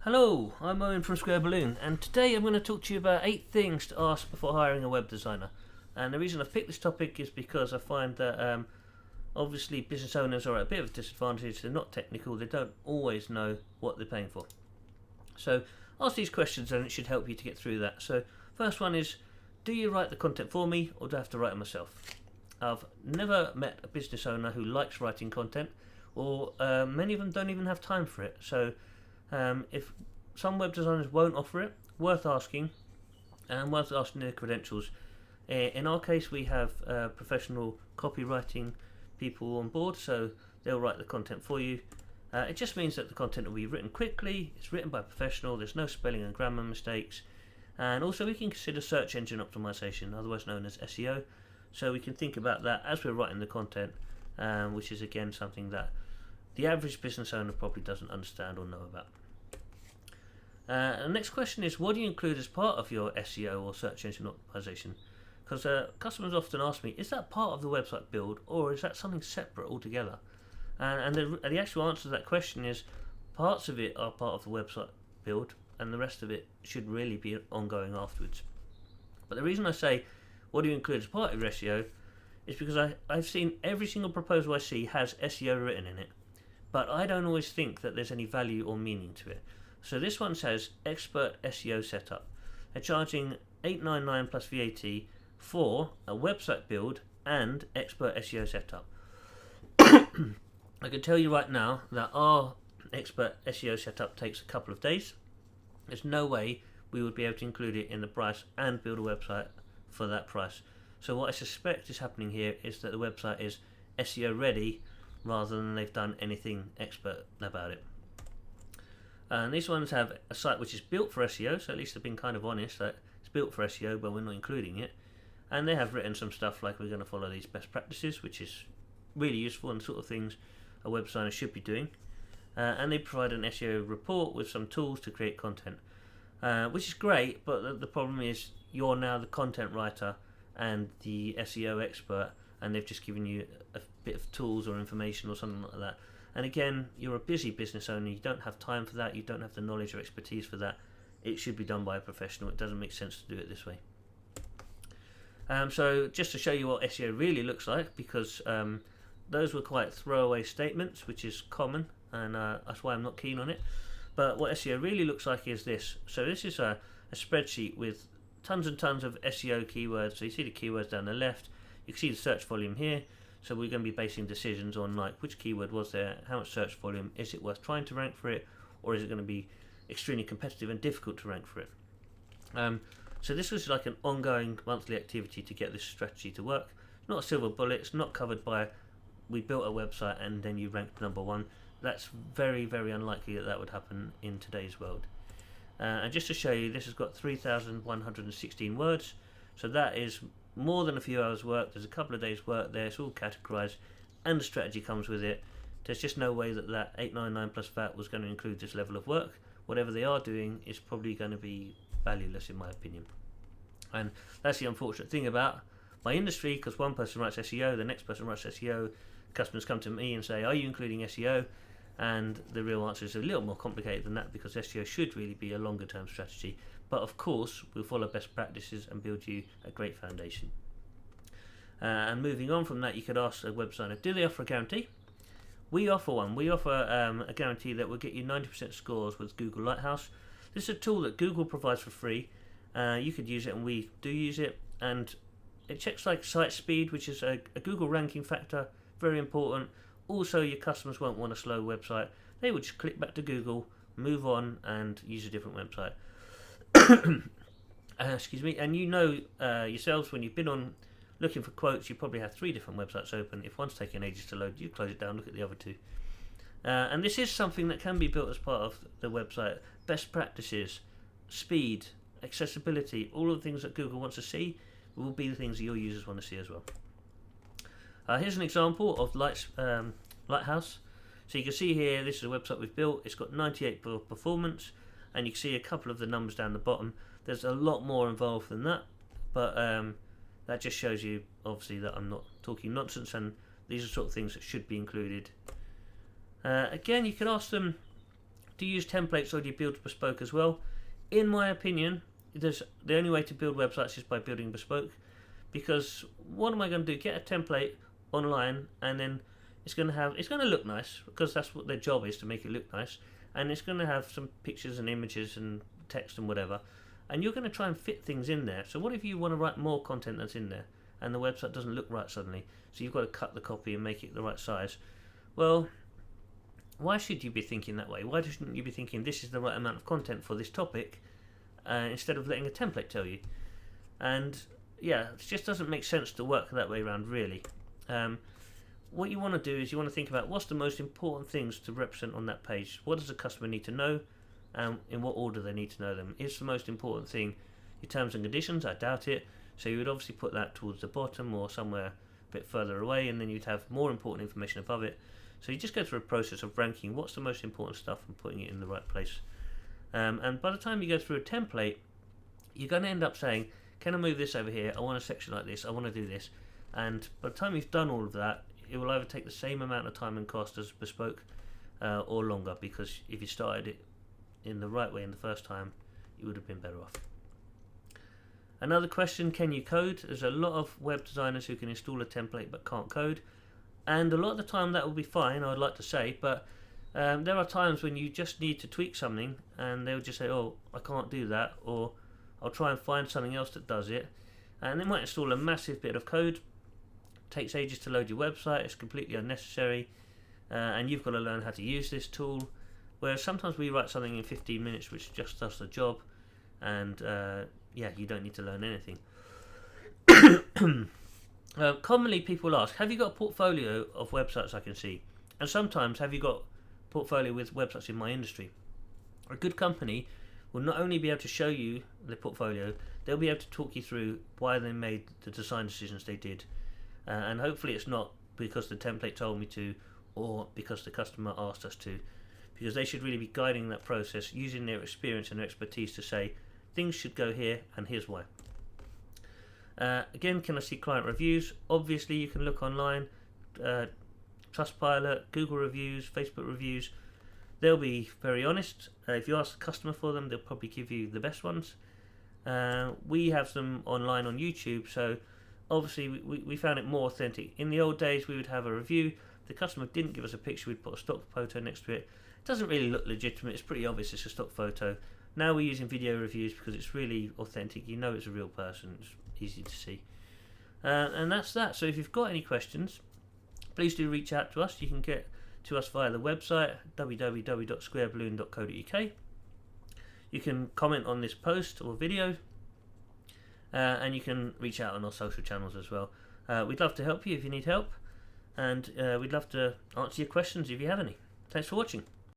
Hello, I'm Owen from Square Balloon, and today I'm going to talk to you about 8 things to ask before hiring a web designer. And the reason I've picked this topic is because I find that obviously business owners are at a bit of a disadvantage. They're not technical, they don't always know what they're paying for. So ask these questions and it should help you to get through that. So first one is, do you write the content for me or do I have to write it myself? I've never met a business owner who likes writing content, or many of them don't even have time for it. So if some web designers won't offer it, worth asking, and worth asking their credentials. In our case, we have professional copywriting people on board, so they'll write the content for you. It just means that the content will be written quickly, it's written by a professional, there's no spelling and grammar mistakes, and also we can consider search engine optimization, otherwise known as SEO, so we can think about that as we're writing the content, which is again something that the average business owner probably doesn't understand or know about. The next question is, what do you include as part of your SEO or search engine optimization? Because customers often ask me, is that part of the website build or is that something separate altogether? And the actual answer to that question is, parts of it are part of the website build and the rest of it should really be ongoing afterwards. But the reason I say, what do you include as part of your SEO, is because I've seen every single proposal I see has SEO written in it, but I don't always think that there's any value or meaning to it. So this one says expert SEO setup. They're charging $899 plus VAT for a website build and expert SEO setup. I can tell you right now that our expert SEO setup takes a couple of days. There's no way we would be able to include it in the price and build a website for that price. So what I suspect is happening here is that the website is SEO ready rather than they've done anything expert about it. And these ones have a site which is built for SEO, so at least they've been kind of honest that it's built for SEO, but we're not including it. And they have written some stuff like we're going to follow these best practices, which is really useful and the sort of things a web designer should be doing. And they provide an SEO report with some tools to create content, which is great, but the problem is you're now the content writer and the SEO expert, and they've just given you a bit of tools or information or something like that. And again, you're a busy business owner, you don't have time for that, you don't have the knowledge or expertise for that. It should be done by a professional, it doesn't make sense to do it this way. So just to show you what SEO really looks like, because those were quite throwaway statements, which is common, and that's why I'm not keen on it. But what SEO really looks like is this. So this is a spreadsheet with tons and tons of SEO keywords. So you see the keywords down the left, you can see the search volume here. So we're going to be basing decisions on like which keyword was there, how much search volume, is it worth trying to rank for it, or is it going to be extremely competitive and difficult to rank for it. So this was like an ongoing monthly activity to get this strategy to work. Not a silver bullet, it's not covered by we built a website and then you ranked number one. That's very, very unlikely that would happen in today's world. And just to show you, this has got 3,116 words, so that is more than a few hours work. There's a couple of days work there, it's all categorized and the strategy comes with it. There's just no way that $899 plus VAT was going to include this level of work. Whatever they are doing is probably going to be valueless in my opinion. And that's the unfortunate thing about my industry, because one person writes SEO, the next person writes SEO, customers come to me and say, are you including SEO? And the real answer is a little more complicated than that, because SEO should really be a longer term strategy. But of course, we'll follow best practices and build you a great foundation. And moving on from that, you could ask a web designer, do they offer a guarantee? We offer one. We offer a guarantee that will get you 90% scores with Google Lighthouse. This is a tool that Google provides for free. You could use it, and we do use it. And it checks like site speed, which is a Google ranking factor, very important. Also, your customers won't want a slow website. They would just click back to Google, move on, and use a different website. Excuse me. And you know yourselves, when you've been on looking for quotes, you probably have 3 different websites open. If one's taking ages to load, you close it down, look at the other 2. And this is something that can be built as part of the website. Best practices, speed, accessibility, all of the things that Google wants to see will be the things that your users want to see as well. Here's an example of Lighthouse. So you can see here, this is a website we've built. It's got 98 performance, and you can see a couple of the numbers down the bottom. There's a lot more involved than that, but that just shows you, obviously, that I'm not talking nonsense, and these are sort of things that should be included. Again, you could ask them, Do you use templates or do you build bespoke as well? In my opinion, the only way to build websites is by building bespoke, because what am I going to do? Get a template online and then it's going to look nice, because that's what their job is, to make it look nice, and it's going to have some pictures and images and text and whatever, and you're going to try and fit things in there. So what if you want to write more content that's in there and the website doesn't look right suddenly, so you've got to cut the copy and make it the right size? Well, why should you be thinking that way? Why shouldn't you be thinking this is the right amount of content for this topic, instead of letting a template tell you? And yeah, it just doesn't make sense to work that way around, really. What you want to do is you want to think about what's the most important things to represent on that page. What does the customer need to know, and in what order they need to know them? Is the most important thing your terms and conditions? I doubt it. So you would obviously put that towards the bottom or somewhere a bit further away, and then you'd have more important information above it. So you just go through a process of ranking what's the most important stuff and putting it in the right place. And by the time you go through a template, you're going to end up saying, can I move this over here? I want a section like this. I want to do this. And by the time you've done all of that, it will either take the same amount of time and cost as bespoke, or longer, because if you started it in the right way in the first time, you would have been better off. Another question, can you code? There's a lot of web designers who can install a template but can't code, and a lot of the time that will be fine, I'd like to say, but there are times when you just need to tweak something and they'll just say, oh, I can't do that, or I'll try and find something else that does it, and they might install a massive bit of code. Takes ages to load your website, it's completely unnecessary, and you've got to learn how to use this tool, whereas sometimes we write something in 15 minutes which just does the job, and yeah, you don't need to learn anything. Commonly people ask, have you got a portfolio of websites I can see? And sometimes, have you got a portfolio with websites in my industry? A good company will not only be able to show you the portfolio, they'll be able to talk you through why they made the design decisions they did. And hopefully it's not because the template told me to, or because the customer asked us to, because they should really be guiding that process, using their experience and their expertise to say things should go here and here's why. Again, can I see client reviews? Obviously you can look online, Trustpilot, Google reviews, Facebook reviews. They'll be very honest. If you ask the customer for them, they'll probably give you the best ones. We have them online on YouTube, so obviously we found it more authentic. In the old days we would have a review, the customer didn't give us a picture, we'd put a stock photo next to it. It doesn't really look legitimate, it's pretty obvious it's a stock photo. Now we're using video reviews because it's really authentic, you know it's a real person, it's easy to see. And that's that. So if you've got any questions, please do reach out to us. You can get to us via the website www.squareballoon.co.uk. You can comment on this post or video, and you can reach out on our social channels as well. We'd love to help you if you need help, and we'd love to answer your questions if you have any. Thanks for watching.